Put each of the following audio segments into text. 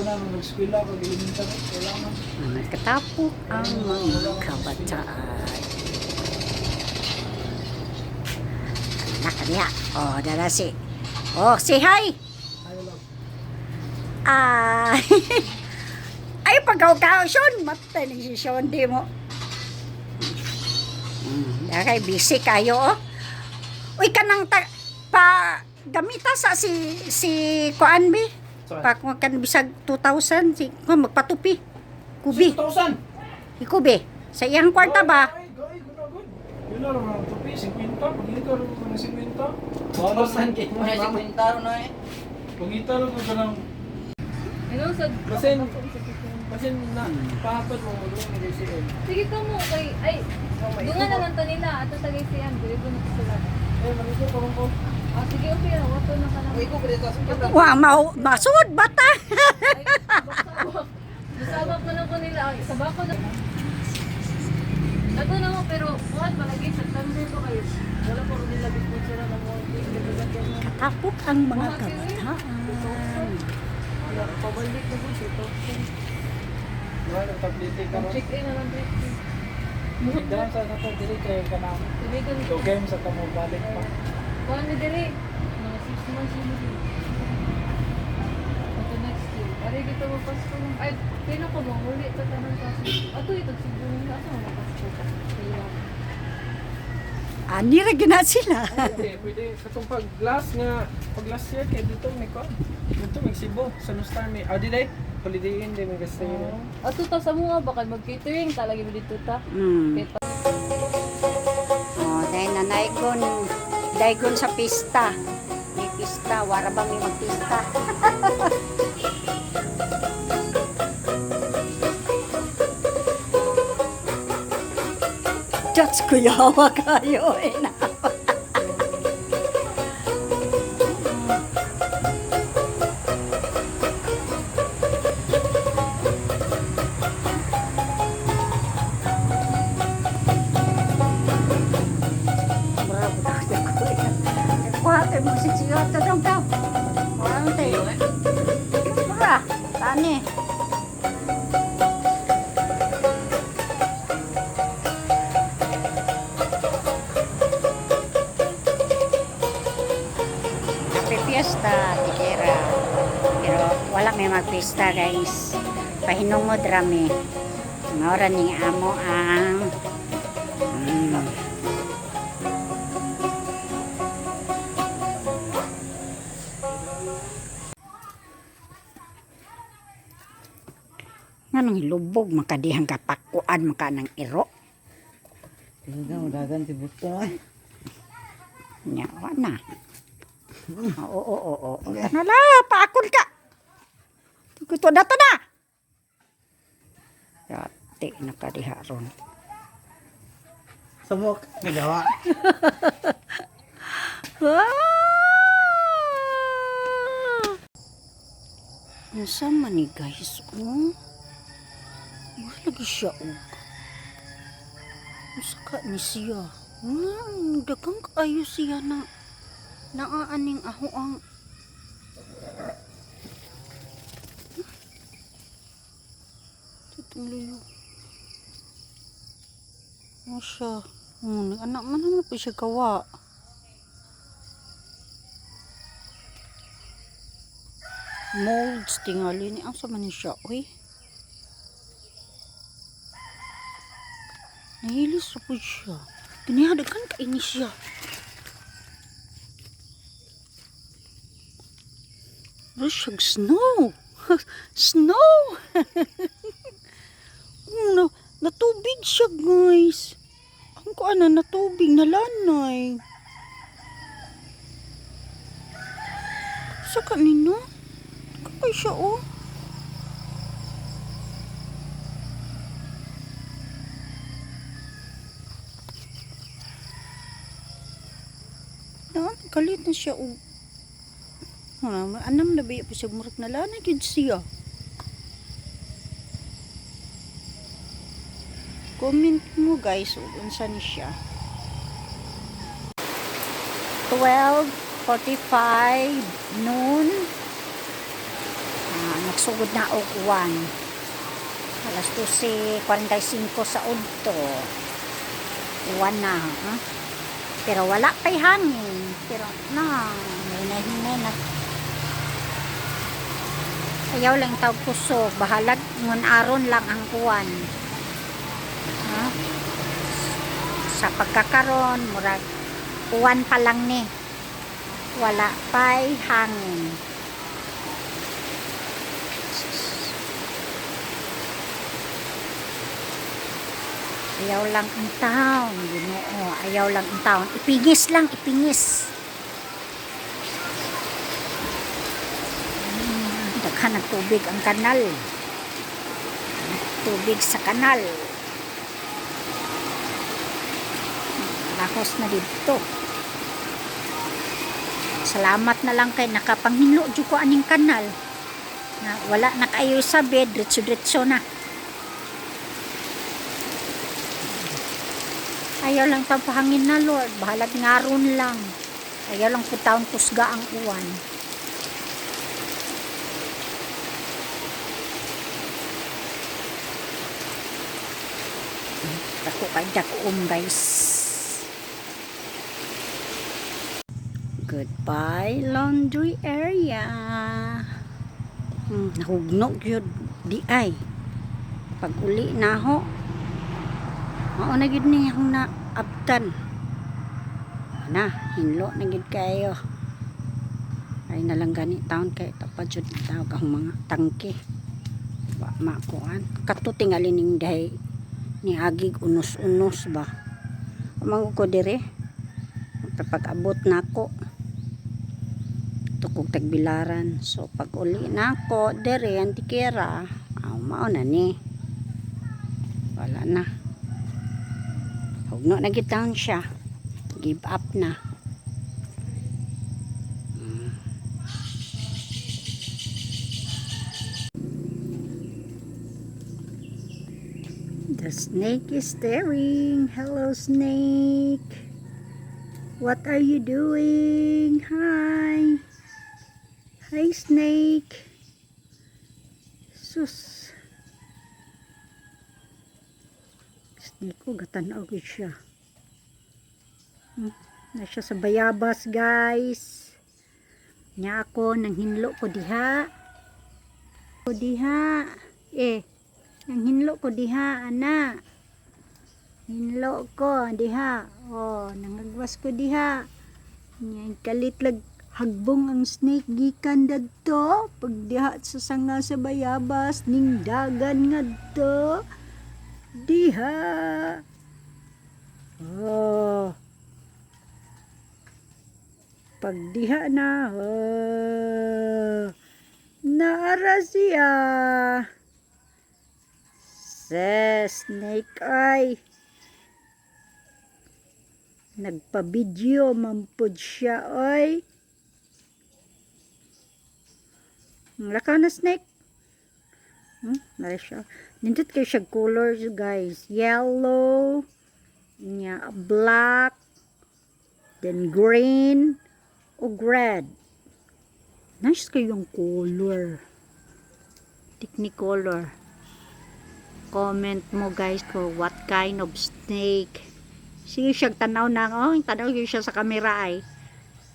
na nung nag-eskwela pag elementary, kailangan. Nagkatapok ang mga kabataan. Nakadiya. Oh, dala si. Oh, say hi. Ayaw lang. Ah. Ay, pagkaw-kaw, Sean. Matay ni si Sean, di mo. Dakay, busy kayo, oh. Uy, kanang gamita sa si Kuan bi. Pa kan bisag 2,000 si magpatupi. Kubi. 2,000! Ikubi. Sa iyang kwarta ba? Ay, good. Yun na lang ang tupi, 50. Pagita rin ko ng 50. Bonus ng cake mo na 50 na eh. Pagita rin ko ka ng... Kasi na, pahapad mo, doon na kasi yun. Sige ka mo kay ay dungan na lang to nila ato sa gaysian dili ko na sila. Eh, manisip ko ko. Ah sige okay na wato na kana. Ay, ko pwede ito. Wa masud bata. Sabak ko na ko nila ay sabak ko na. Ato na mo pero buhat palagi sa September ko kayo. Wala ko rin nila bispo sila na mo. Tapok ang mga kabataan. Wala pabalik na po dito. Wala, nagtablete ka ron. Check in na lang check in. Dahil sa nato, dili kayo ka na. Dili ko So, game sa tamo balik pa. kuan ni dili. Mga 6 months yun. Ato next year. Ari kita mo Pasko lang. Ay, pino ko bang uli ta tanan kasi. Ato ito siguro na asa mo Pasko ka. Kaya Ani ra gina sila. Pwede, katong pag-glass nga, pag-glass year, kaya dito may ko. Dito may Cebu, sa Nostar may, di day, holiday in, di may gusto yun. ato ta sa mga baka mag-catering talagi mo dito ta. Kaya Oh, dahil nanay ko daygon sa pista. May pista, wara ba may magpista? Just kuyawa kayo eh na. Kuha mo si Chiyo. Tadong ka. Kuha tayo. Mura. Tani. Happy Fiesta, tikera. Pero wala may magpista guys. Pahinungod rami. Maura ning amo ang nganong hilubog makadihang kapakuan maka ng iro. Dagan si Buto ay. Nyawa na. Oo. Nala, paakon ka. Kuto dato na. Dati nakadiharon. Samok, nagawa. Nasa man ni guys, oh. Wala lagi siya, oh. Saka ni siya. Dagang kaayo siya na naaaning aho ang tutuloy. Ano siya? Anak man naman po siya gawa. Molds tingali ni ang sama ni siya, uy. Nahilis sa po siya. Tinihadagan ka ini siya. Siyang snow. Snow. Natubig siya guys. Ang kuana natubig nalanay. Sa kanino? Kapay siya oh. Kalit na siya oh. Anam na ba pa siya murag nalanay gid siya. Comment mo guys unsa ni siya. 12:45 noon. sugod na og 1. Alas 12:45 sa udto. 1 na, ha? Pero wala pa'y hangin. Pero na, hinay na. Ayaw lang tawag puso. Bahalag ngun aron lang ang kuwan. Ha? Sa pagkakaron, murag uwan pa lang ni. Wala pa'y hangin. Ayaw lang ang taon. Ginoo, ayaw lang ang taon. Ipingis lang, ipingis. Daghan ng tubig ang kanal. Tubig sa kanal. Lakos na dito. Salamat na lang kay nakapanghinlo jud ko aning kanal. Na wala na kayo sa bed, diretso na. Ayaw lang pahangin na Lord, bahalag ngaron lang. Ayaw lang po taon kusga ang uwan. Ako kajak guys. Goodbye laundry area. Nahugnog yun di ay. Pag uli na ho. Mao na gid ni ang naabtan. Na, hinlo na gid kayo. Ay na lang gani taon kay tapad jud tawag ang mga tangke. Wa makuan. Kato tingali ning dahay ni agig unos-unos ba. Mangu ko dire. Pag-abot nako. Tukog tagbilaran. So pag uli nako dire antikera, mao na ni. Wala na. Hugno na gitawon siya. Give up na. The snake is staring. Hello, snake. What are you doing? Hi. Hi, snake. Sus. Snake ko, gatanaw ko siya. Na siya sa bayabas, guys. Nya ako, nang hinlo ko diha. Nang hinlo ko diha, ana. Hinlo ko diha. Nangagwas ko diha. Nya kalitlag hagbong ang snake gikan dadto. Pag diha sa sanga sa bayabas, ning dagan ngadto. Diha. Pag diha na. Naara siya. Snake ay. Nagpa-video mampod siya ay. Lakaw na snake. Nara siya. Nindot kayo siya colors guys. Yellow. Black. Then green. O red. Nice kayong color. Technicolor. Comment mo guys kung what kind of snake. Sige siya tanaw na. Tanaw yun siya sa kamera ay.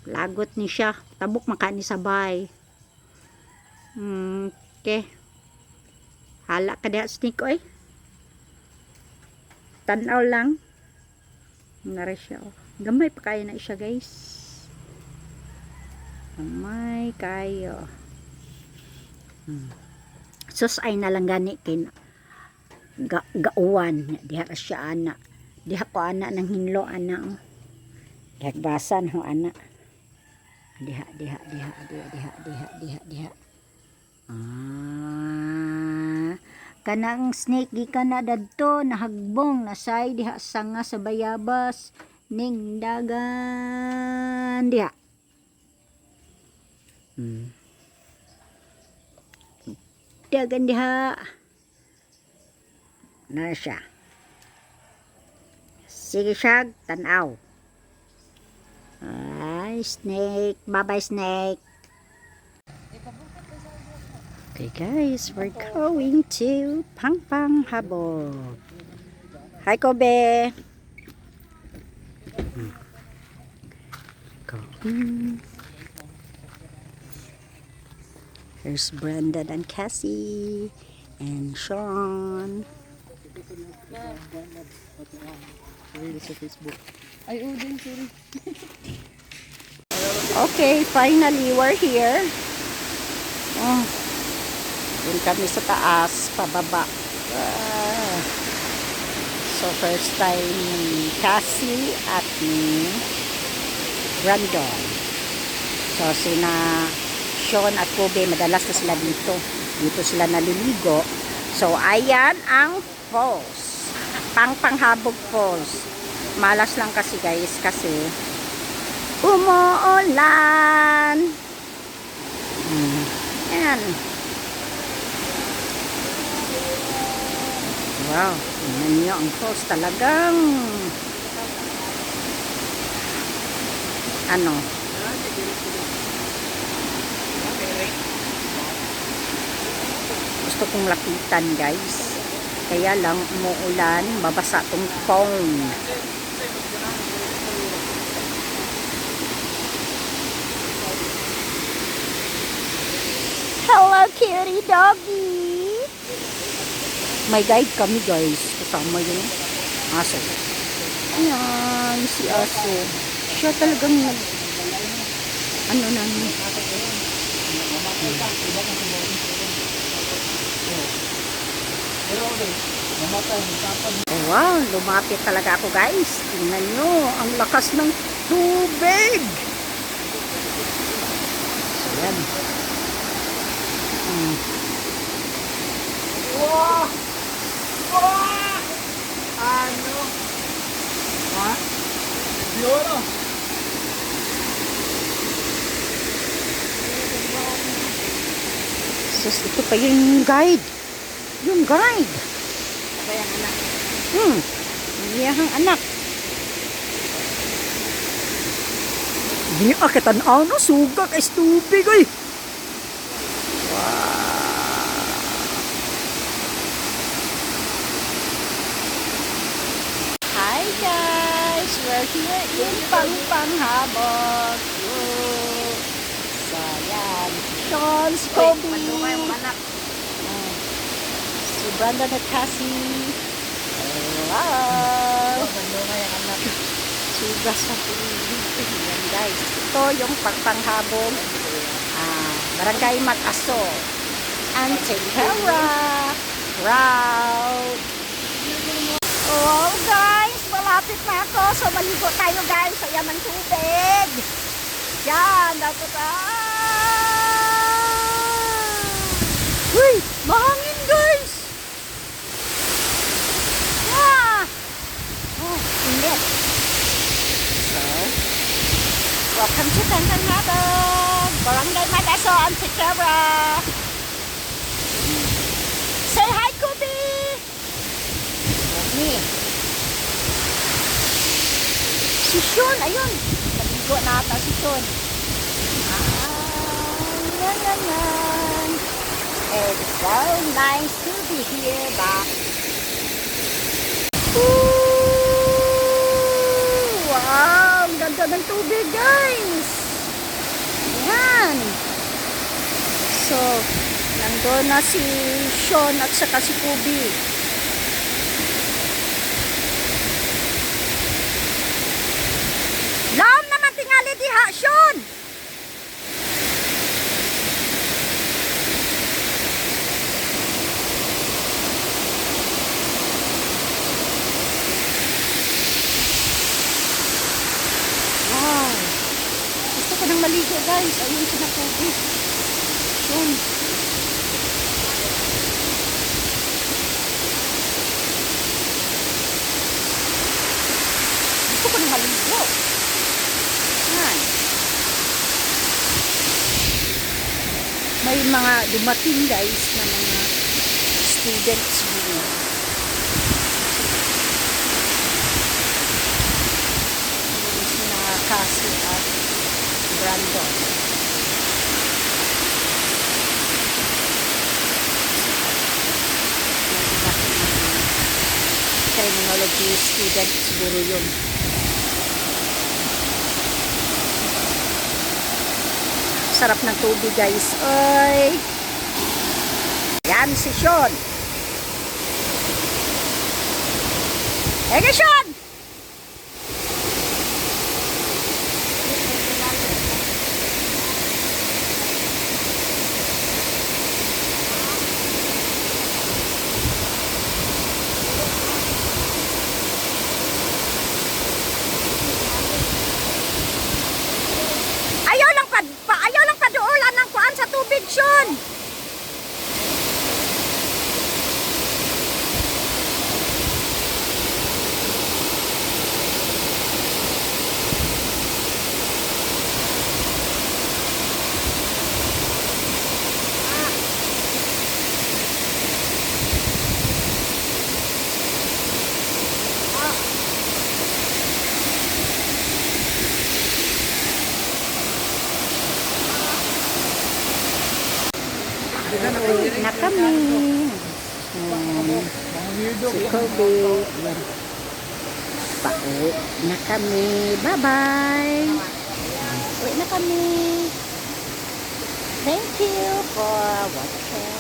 Lagot ni siya. Tabok makani sabay. Okay. Hala ka diha snake oy. Tanaw lang. Nara siya. Gamay pa kayo na siya guys. Gamay kayo. Sus ay nalang gani kin gauwan. Diha ra siya ana. Diha ko ana nang hinlo ana. Dagbasan ho ana. Diha. Kanang snake gikan na dadto nahagbong nasay diha sanga sa bayabas ning dagan diha. Dagan diha. Na siya. Sige siya tanaw. Ay snake, bye bye snake. Okay guys, we're going to Pangpang Habog. Hi Kobe! Going. Here's Brandon and Cassie and Sean. Ay, din, sorry. Okay, finally we're here. Oh, dun kami sa taas, pababa. Ah. So first time ni Cassie at ni Brandon. So sina Sean at Kobe, madalas na sila dito. Dito sila naliligo. So ayan ang falls. Pangpanghabog falls. Malas lang kasi guys kasi umuulan. Ayan. Wow, tingnan niyo ang falls talagang ano, gusto kong lapitan guys, kaya lang umuulan, babasa tong phone. Hello kitty doggy. May guide kami guys, kasama yung aso. Ayan, si aso. Siya talagang ano namin. Oh, wow, lumapit talaga ako guys. Tingnan nyo, ang lakas ng tubig. So, yan. Wow! Wow! Ano? Ha? Di ano? Sus, ito pa yung guide. Yung guide. Aba yung anak. Iyahang anak. Hindi akitan no, suga kay tubig ay. Hi guys, we're here in Pangpanghabog. So yan, Sean, si Kobe, Malunga yung anak. si Brandon at Cassie. Hello. Malunga yung anak. Sugas sa tubig. Yan guys, ito yung Pangpanghabog. Barangay Mag-Aso. Antiquera Route. Oh guys, malapit na ako. So maligo tayo guys sa yamang tubig. Yan, dapat Uy, mahangin guys. Yeah. Oh, init. So, welcome to Pangpanghabog, Barangay Mag-Aso, Antiquera. Say hi, Kobe. Ni. Si Sean, ayun. Naligo na ata si Sean. Yan. It's so nice to be here back. Wow, ang ganda ng tubig guys. Yan. So, nandun na si Sean at saka si Kobe. Laom naman tingali diha, Sean. Wow. Gusto ko nang maligo guys. Ayun si Kobe. Sean. Gusto ko nang maligo. Yan. May mga dumating guys na mga students dito. Sina Cassie at Brandon. technology student siguro yun. Sarap ng tubig guys. Oy! Yan si Sean. Ege Sean! Ayaw lang paduulan ng kuan sa tubig, Sean. Uwi na kami. Si Kobe. Yan. Pauwi na kami. Bye-bye. Uwi na kami. Thank you for watching.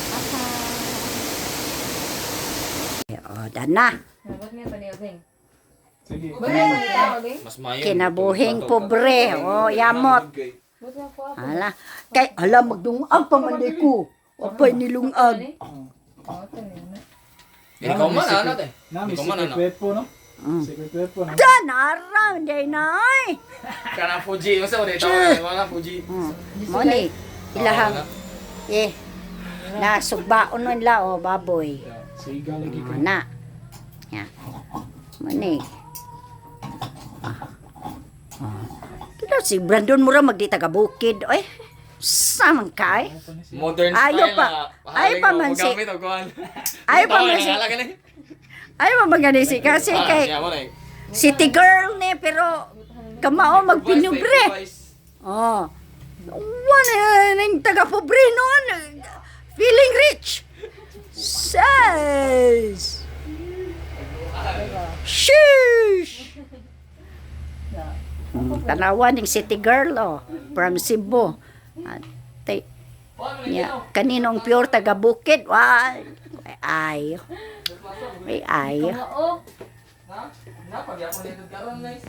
Bye-bye. O, dan na. Ba't nga pa niya, Bing? Sige. Ba't nga pa niya, Bing? Mas mayo. Kinabuhing pobre. O, yamot. Ba't nga po ako? Ala. Kay, ala, magdungag pa man day ko. Apay nilungag. Oo, ito na. Ikaw man, ano natin? Nami, Ikaw man, secret ano? weapon, no? Mm. Secret weapon. Dan, aram, day na ay. Kana Fuji. Masa ko dito? Wala Fuji. Moni, ilahang. Nasugbaon mo nila, o, baboy. Siga lagi ka. Na. Yan. Mani. Kaya si Brandon Mura magdi taga bukid. Oy, samang kay. Modern Ayaw style pa. na. Ayaw pa man si. Gamit o kuhan. Ayaw pa man si. Ayaw pa man si. Kasi kay city girl ni. Pero kamao magpinubre. Oh. Wala nang taga pobre noon. Feeling rich. Says. Sheesh. Tanawan ng city girl oh, from Cebu. Kaninong pure taga bukid. Ay. Ay. Oo. Napag ako nito karon guys.